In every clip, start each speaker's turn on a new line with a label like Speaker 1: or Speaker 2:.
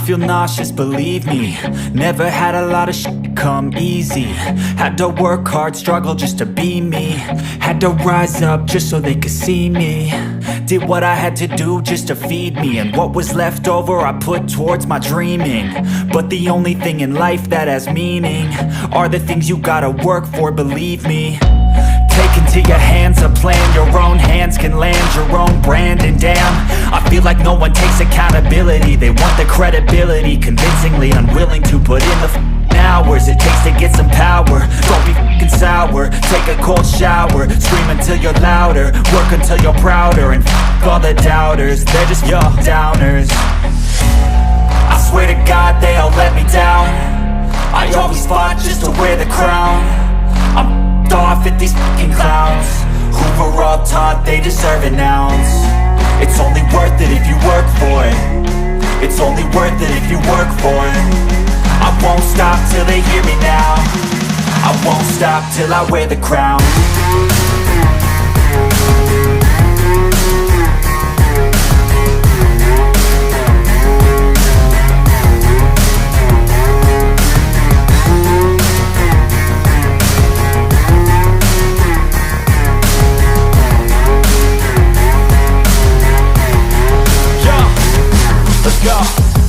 Speaker 1: feel nauseous, believe me. Never had a lot of shit come easy. Had to work hard, struggle just to be me. Had to rise up just so they could see me. Did what I had to do just to feed me, and what was left over I put towards my dreaming. But the only thing in life that has meaning are the things you gotta work for, believe me. Take into your hands a plan, your own hands can land your own brand. And damn, I feel like no one takes accountability. They want the credibility, convincingly unwilling to put in the hours it takes to get some power. Don't be f***ing sour, take a cold shower. Scream until you're louder, work until you're prouder. And f*** all the doubters, they're just your downers. I swear to God they all let me down. I always fought just to wear the crown. I'm off at these fucking clowns who were all taught they deserve an ounce. It's only worth it if you work for it. It's only worth it if you work for it. I won't stop till they hear me now. I won't stop till I wear the crown.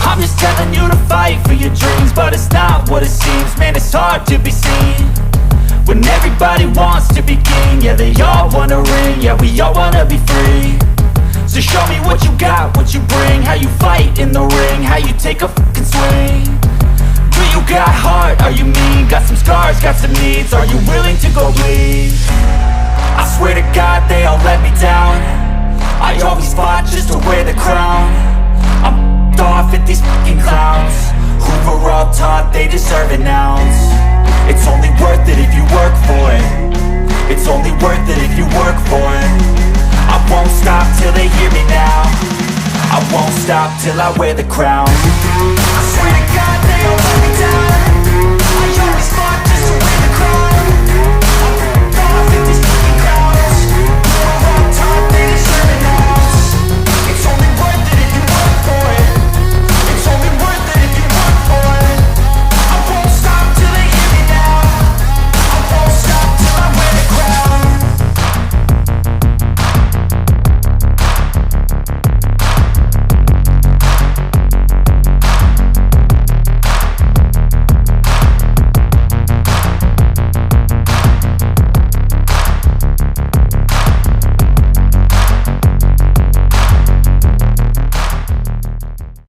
Speaker 1: I'm just telling you to fight for your dreams, but it's not what it seems. Man, it's hard to be seen when everybody wants to be king. Yeah, they all wanna ring, yeah, we all wanna be free. So show me what you got, what you bring, how you fight in the ring, how you take a fucking swing. Do you got heart, are you mean? Got some scars, got some needs, are you willing to go bleed? I swear to God they all let me down. I always fought just to wear the crown. I'm off at these fucking clowns who were all taught they deserve an ounce. It's only worth it if you work for it. It's only worth it if you work for it. I won't stop till they hear me now. I won't stop till I wear the crown. I swear to God